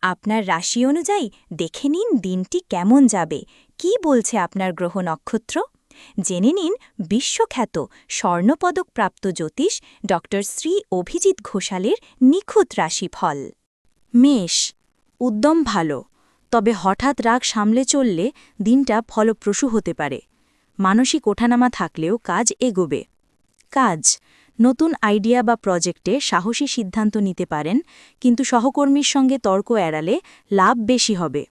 আপনার রাশি অনুযায়ী দেখে নিন দিনটি কেমন যাবে, কি বলছে আপনার গ্রহ নক্ষত্র। জেনে নিন বিশ্বখ্যাত স্বর্ণপদকপ্রাপ্ত জ্যোতিষ ড শ্রী অভিজিৎ ঘোষালের নিখুঁত রাশিফল। মেষ, উদ্যম ভালো, তবে হঠাৎ রাগ সামলে চললে দিনটা ফলপ্রসূ হতে পারে। মানসিক ওঠানামা থাকলেও কাজ এগোবে। কাজ, নতুন আইডিয়া বা প্রজেক্টে সাহসী সিদ্ধান্ত নিতে পারেন, কিন্তু সহকর্মীর সঙ্গে তর্ক এড়ালে লাভ বেশি হবে।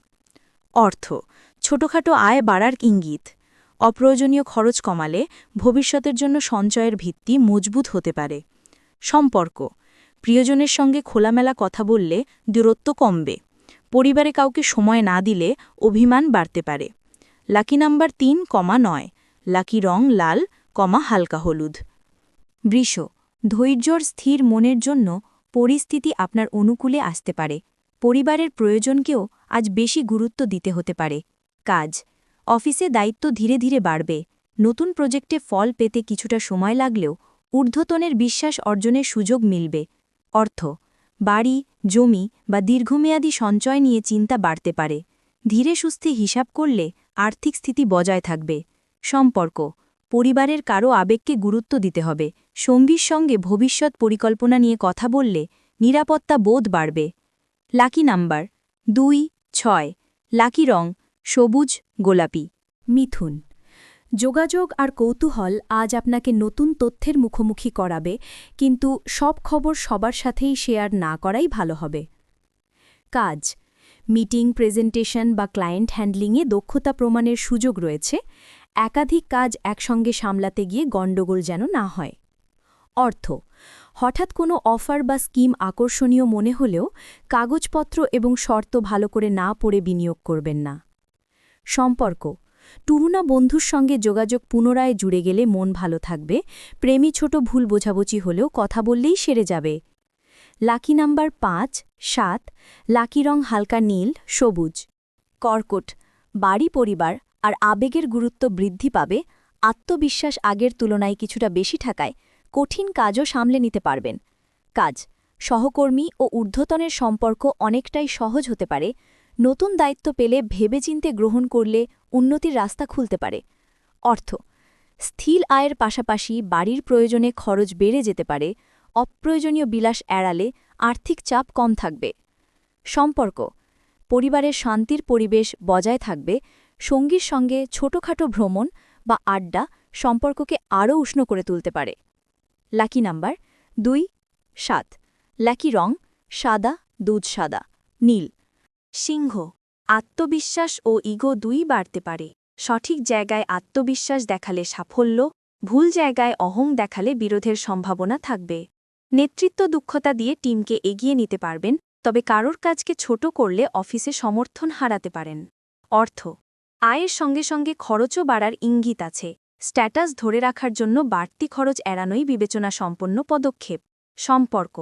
অর্থ, ছোটখাটো আয় বাড়ার ইঙ্গিত। অপ্রয়োজনীয় খরচ কমালে ভবিষ্যতের জন্য সঞ্চয়ের ভিত্তি মজবুত হতে পারে। সম্পর্ক, প্রিয়জনের সঙ্গে খোলামেলা কথা বললে দূরত্ব কমবে। পরিবারে কাউকে সময় না দিলে অভিমান বাড়তে পারে। লাকি নাম্বার 3,9, লাকি রং লাল, হালকা হলুদ। বৃষ, ধৈর্যর স্থির মনের জন্য পরিস্থিতি আপনার অনুকূলে আসতে পারে। পরিবারের প্রয়োজনকেও আজ বেশি গুরুত্ব দিতে হতে পারে। কাজ, অফিসে দায়িত্ব ধীরে ধীরে বাড়বে। নতুন প্রজেক্টে ফল পেতে কিছুটা সময় লাগলেও ঊর্ধ্বতনের বিশ্বাস অর্জনের সুযোগ মিলবে। অর্থ, বাড়ি, জমি বা দীর্ঘমেয়াদী সঞ্চয় নিয়ে চিন্তা বাড়তে পারে। ধীরে সুস্থে হিসাব করলে আর্থিক স্থিতি বজায় থাকবে। সম্পর্ক, পরিবারের কারও আবেগকে গুরুত্ব দিতে হবে। সঙ্গীর সঙ্গে ভবিষ্যৎ পরিকল্পনা নিয়ে কথা বললে নিরাপত্তা বোধ বাড়বে। লাকি নাম্বার 2, 6, লাকি রং সবুজ, গোলাপি। মিথুন, যোগাযোগ আর কৌতূহল আজ আপনাকে নতুন তথ্যের মুখোমুখি করাবে, কিন্তু সব খবর সবার সাথেই শেয়ার না করাই ভালো হবে। কাজ, মিটিং, প্রেজেন্টেশন বা ক্লায়েন্ট হ্যান্ডলিংয়ে দক্ষতা প্রমাণের সুযোগ রয়েছে। একাধিক কাজ একসঙ্গে সামলাতে গিয়ে গণ্ডগোল যেন না হয়। অর্থ, হঠাৎ কোনো অফার বা স্কিম আকর্ষণীয় মনে হলেও কাগজপত্র এবং শর্ত ভালো করে না পড়ে বিনিয়োগ করবেন না। সম্পর্ক, পুরনো বন্ধুর সঙ্গে যোগাযোগ পুনরায় জুড়ে গেলে মন ভালো থাকবে। প্রেমী ছোট ভুল বোঝাবুঝি হলেও কথা বললেই সেরে যাবে। লাকি নাম্বার 5, 7, লাকি রং হালকা নীল, সবুজ। কর্কট, বাড়ি, পরিবার আর আবেগের গুরুত্ব বৃদ্ধি পাবে। আত্মবিশ্বাস আগের তুলনায় কিছুটা বেশি থাকায় কঠিন কাজও সামলে নিতে পারবেন। কাজ, সহকর্মী ও ঊর্ধ্বতনের সম্পর্ক অনেকটাই সহজ হতে পারে। নতুন দায়িত্ব পেলে ভেবেচিন্তে গ্রহণ করলে উন্নতির রাস্তা খুলতে পারে। অর্থ, স্থির আয়ের পাশাপাশি বাড়ির প্রয়োজনে খরচ বেড়ে যেতে পারে। অপ্রয়োজনীয় বিলাস এড়ালে আর্থিক চাপ কম থাকবে। সম্পর্ক, পরিবারের শান্তির পরিবেশ বজায় থাকবে। সঙ্গীর সঙ্গে ছোটখাটো ভ্রমণ বা আড্ডা সম্পর্ককে আরও উষ্ণ করে তুলতে পারে। লাকি নাম্বার 2, 7, লাকি রং সাদা, দুধ সাদা, নীল। সিংহ, আত্মবিশ্বাস ও ইগো দুই বাড়তে পারে। সঠিক জায়গায় আত্মবিশ্বাস দেখালে সাফল্য, ভুল জায়গায় অহং দেখালে বিরোধের সম্ভাবনা থাকবে। নেতৃত্ব দক্ষতা দিয়ে টিমকে এগিয়ে নিতে পারবেন, তবে কারোর কাজকে ছোট করলে অফিসে সমর্থন হারাতে পারেন। অর্থ, আয়ের সঙ্গে সঙ্গে খরচও বাড়ার ইঙ্গিত আছে। স্ট্যাটাস ধরে রাখার জন্য বাড়তি খরচ এড়ানোই বিবেচনা সম্পন্ন পদক্ষেপ। সম্পর্ক,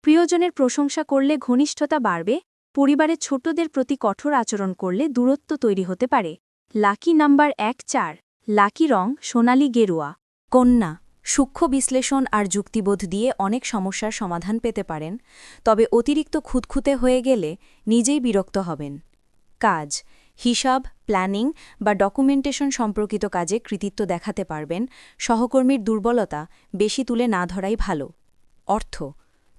প্রিয়জনের প্রশংসা করলে ঘনিষ্ঠতা বাড়বে। পরিবারের ছোটদের প্রতি কঠোর আচরণ করলে দূরত্ব তৈরি হতে পারে। লাকি নাম্বার 1, 4, লাকি রং সোনালী গেরুয়া। কন্যা, সূক্ষ্ম বিশ্লেষণ আর যুক্তিবোধ দিয়ে অনেক সমস্যার সমাধান পেতে পারেন, তবে অতিরিক্ত খুঁতখুঁতে হয়ে গেলে নিজেই বিরক্ত হবেন। কাজ, হিসাব, প্ল্যানিং বা ডকুমেন্টেশন সম্পর্কিত কাজে কৃতিত্ব দেখাতে পারবেন। সহকর্মীর দুর্বলতা বেশি তুলে না ধরাই ভালো। অর্থ,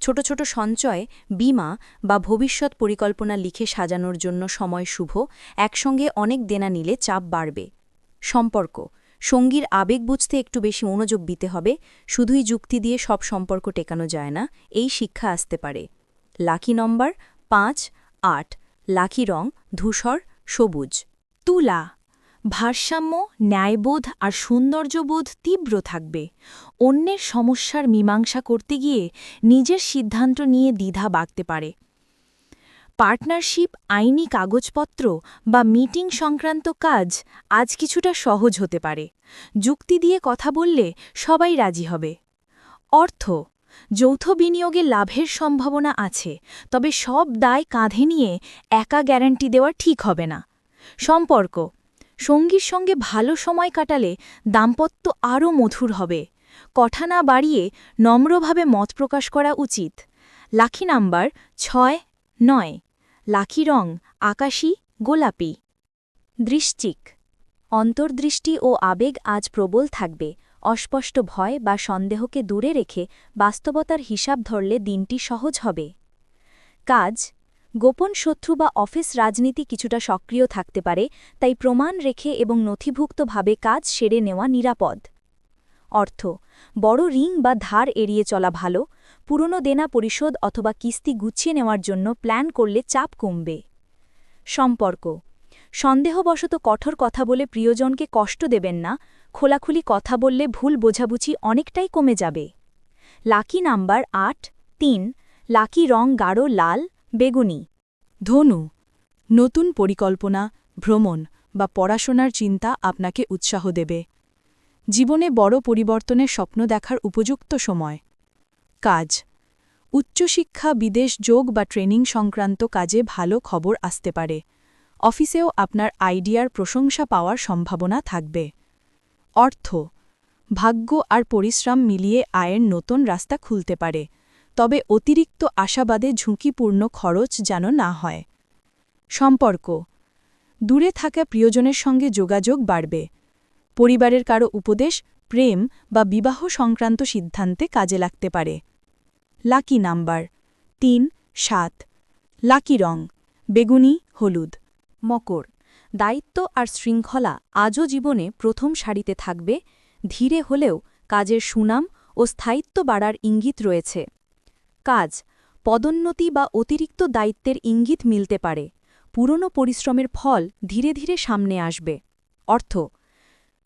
ছোট ছোট সঞ্চয়, বীমা বা ভবিষ্যৎ পরিকল্পনা লিখে সাজানোর জন্য সময় শুভ। একসঙ্গে অনেক দেনা নিলে চাপ বাড়বে। সম্পর্ক, সঙ্গীর আবেগ বুঝতে একটু বেশি মনোযোগ দিতে হবে। শুধুই যুক্তি দিয়ে সব সম্পর্ক টেকানো যায় না, এই শিক্ষা আসতে পারে। লাকি নম্বর 5, 8, লাকি রং ধূসর, সবুজ। তুলা, ভারসাম্য, ন্যায়বোধ আর সৌন্দর্যবোধ তীব্র থাকবে। অন্যের সমস্যার মীমাংসা করতে গিয়ে নিজের সিদ্ধান্ত নিয়ে দ্বিধা বাড়তে পারে। পার্টনারশিপ, আইনি কাগজপত্র বা মিটিং সংক্রান্ত কাজ আজ কিছুটা সহজ হতে পারে। যুক্তি দিয়ে কথা বললে সবাই রাজি হবে। অর্থ, যৌথ বিনিয়োগে লাভের সম্ভাবনা আছে, তবে সব দায় কাঁধে নিয়ে একা গ্যারান্টি দেওয়া ঠিক হবে না। সম্পর্ক, সঙ্গীর সঙ্গে ভালো সময় কাটালে দাম্পত্য আরও মধুর হবে। কথা না বাড়িয়ে নম্রভাবে মত প্রকাশ করা উচিত। লাকি নাম্বার 6, 9, লাকি রং আকাশী, গোলাপি। বৃশ্চিক, অন্তর্দৃষ্টি ও আবেগ আজ প্রবল থাকবে। অস্পষ্ট ভয় বা সন্দেহকে দূরে রেখে বাস্তবতার হিসাব ধরলে দিনটি সহজ হবে। কাজ, গোপন শত্রু বা অফিস রাজনীতি কিছুটা সক্রিয় থাকতে পারে, তাই প্রমাণ রেখে এবং নথিভুক্তভাবে কাজ সেরে নেওয়া নিরাপদ। অর্থ, বড় ঋণ বা ধার এড়িয়ে চলা ভালো। পুরনো দেনা পরিশোধ অথবা কিস্তি গুছিয়ে নেওয়ার জন্য প্ল্যান করলে চাপ কমবে। সম্পর্ক, সন্দেহবশত কঠোর কথা বলে প্রিয়জনকে কষ্ট দেবেন না। খোলাখুলি কথা বললে ভুল বোঝাবুঝি অনেকটাই কমে যাবে। Lucky number ৮, ৩। লাকি রং গাঢ় লাল, বেগুনি। ধনু, নতুন পরিকল্পনা, ভ্রমণ বা পড়াশোনার চিন্তা আপনাকে উৎসাহ দেবে। জীবনে বড় পরিবর্তনের স্বপ্ন দেখার উপযুক্ত সময়। কাজ, উচ্চশিক্ষা, বিদেশ যোগ বা ট্রেনিং সংক্রান্ত কাজে ভালো খবর আসতে পারে। অফিসেও আপনার আইডিয়ার প্রশংসা পাওয়ার সম্ভাবনা থাকবে। অর্থ, ভাগ্য আর পরিশ্রম মিলিয়ে আয়ের নতুন রাস্তা খুলতে পারে, তবে অতিরিক্ত আশাবাদে ঝুঁকিপূর্ণ খরচ যেন না হয়। সম্পর্ক, দূরে থাকা প্রিয়জনের সঙ্গে যোগাযোগ বাড়বে। পরিবারের কারো উপদেশ প্রেম বা বিবাহ সংক্রান্ত সিদ্ধান্তে কাজে লাগতে পারে। Lucky number ৩, ৭। লাকি রং বেগুনি, হলুদ। মকর, দায়িত্ব আর শৃঙ্খলা আজও জীবনে প্রথম সারিতে থাকবে। ধীরে হলেও কাজের সুনাম ও স্থায়িত্ব বাড়ার ইঙ্গিত রয়েছে। কাজ, পদোন্নতি বা অতিরিক্ত দায়িত্বের ইঙ্গিত মিলতে পারে। পুরনো পরিশ্রমের ফল ধীরে ধীরে সামনে আসবে। অর্থ,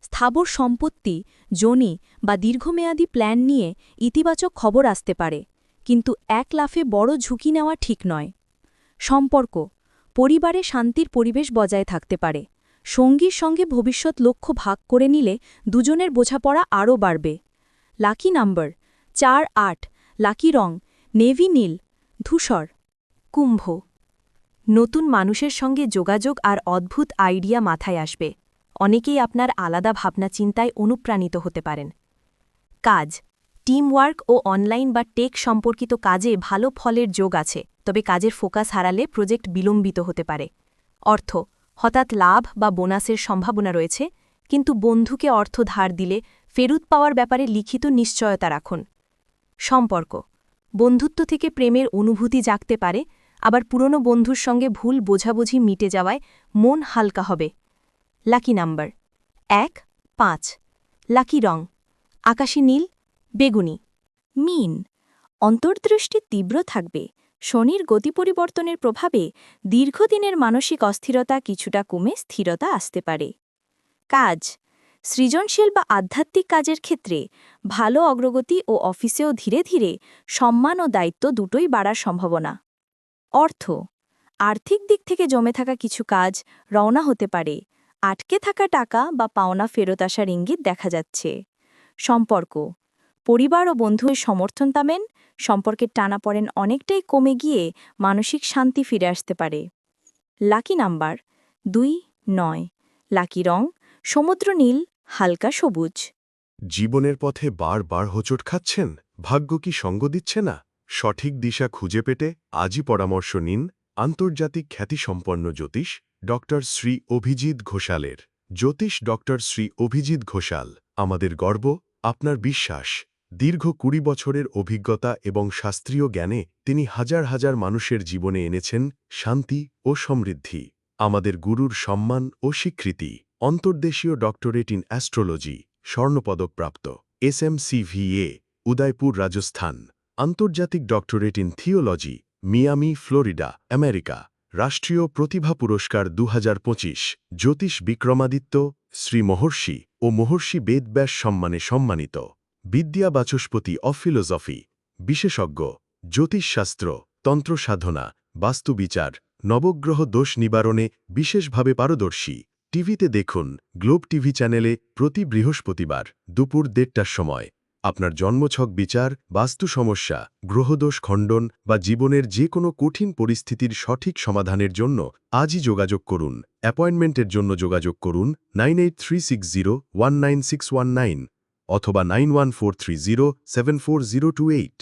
স্থাবর সম্পত্তি, জমি বা দীর্ঘমেয়াদী প্ল্যান নিয়ে ইতিবাচক খবর আসতে পারে, কিন্তু এক লাফে বড় ঝুঁকি নেওয়া ঠিক নয়। সম্পর্ক, পরিবারে শান্তির পরিবেশ বজায় থাকতে পারে। সঙ্গীর সঙ্গে ভবিষ্যৎ লক্ষ্য ভাগ করে নিলে দুজনের বোঝাপড়া আরও বাড়বে। Lucky number ৪, ৮। লাকি রং নেভি নীল, ধূসর। কুম্ভ, নতুন মানুষের সঙ্গে যোগাযোগ আর অদ্ভুত আইডিয়া মাথায় আসবে। অনেকেই আপনার আলাদা ভাবনা চিন্তায় অনুপ্রাণিত হতে পারেন। কাজ, টিমওয়ার্ক ও অনলাইন বা টেক সম্পর্কিত কাজে ভালো ফলের যোগ আছে, তবে কাজের ফোকাস হারালে প্রজেক্ট বিলম্বিত হতে পারে। অর্থ, হঠাৎ লাভ বা বোনাসের সম্ভাবনা রয়েছে, কিন্তু বন্ধুকে অর্থ ধার দিলে ফেরত পাওয়ার ব্যাপারে লিখিত নিশ্চয়তা রাখুন। সম্পর্ক, বন্ধুত্ব থেকে প্রেমের অনুভূতি জাগতে পারে, আবার পুরনো বন্ধুর সঙ্গে ভুল বোঝাবুঝি মিটে যাওয়ায় মন হালকা হবে। Lucky number ১, ৫। লাকি রং আকাশী নীল, বেগুনি। মীন, অন্তর্দৃষ্টি তীব্র থাকবে। শনির গতি পরিবর্তনের প্রভাবে দীর্ঘদিনের মানসিক অস্থিরতা কিছুটা কমে স্থিরতা আসতে পারে। কাজ, সৃজনশীল বা আধ্যাত্মিক কাজের ক্ষেত্রে ভালো অগ্রগতি ও অফিসেও ধীরে ধীরে সম্মান ও দায়িত্ব দুটোই বাড়ার সম্ভাবনা। অর্থ, আর্থিক দিক থেকে জমে থাকা কিছু কাজ রওনা হতে পারে। আটকে থাকা টাকা বা পাওনা ফেরত আসার ইঙ্গিত দেখা যাচ্ছে। সম্পর্ক, পরিবার ও বন্ধুর সমর্থন পাবেন। সম্পর্কের টানাপড়েন অনেকটাই কমে গিয়ে মানসিক শান্তি ফিরে আসতে পারে। Lucky number ২, ৯। লাকি রং সমুদ্র নীল, হালকা সবুজ। জীবনের পথে বারবার হোঁচট খাচ্ছেন, ভাগ্য কি সঙ্গ দিচ্ছে না? সঠিক দিশা খুঁজে পেতে আজই পরামর্শ নিন আন্তর্জাতিক খ্যাতিসম্পন্ন জ্যোতিষ ডক্টর শ্রী অভিজিৎ ঘোষালের। জ্যোতিষ ডক্টর শ্রী অভিজিৎ ঘোষাল আমাদের গর্ব, আপনার বিশ্বাস। দীর্ঘ ২০ বছরের অভিজ্ঞতা এবং শাস্ত্রীয় জ্ঞানে তিনি হাজার হাজার মানুষের জীবনে এনেছেন শান্তি ও সমৃদ্ধি। আমাদের গুরুর সম্মান ও স্বীকৃতি। অন্তর্দেশীয় ডক্টরেট ইন অ্যাস্ট্রোলজি, স্বর্ণপদকপ্রাপ্ত, SMCVA, উদয়পুর, রাজস্থান। আন্তর্জাতিক doctorate in theology, Miami, Florida, America. রাষ্ট্রীয় প্রতিভা পুরস্কার ২০২৫। জ্যোতিষ বিক্রমাদিত্য, শ্রী মহর্ষি ও মহর্ষি বেদব্যাস সম্মানে সম্মানিত। বিদ্যা বাচস্পতি অফ ফিলোসফি, বিশেষজ্ঞ, জ্যোতিষশাস্ত্র, তন্ত্রসাধনা, বাস্তুবিচার, নবগ্রহ দোষ নিবারণে বিশেষভাবে পারদর্শী। টিভিতে দেখুন গ্লোব টিভি চ্যানেলে প্রতি বৃহস্পতিবার দুপুর ১:৩০টার সময়। আপনার জন্মছক বিচার, বাস্তু সমস্যা, গ্রহদোষ খণ্ডন বা জীবনের যে কোনো কঠিন পরিস্থিতির সঠিক সমাধানের জন্য আজই যোগাযোগ করুন। অ্যাপয়েন্টমেন্টের জন্য যোগাযোগ করুন 9836019619 অথবা 9143074028।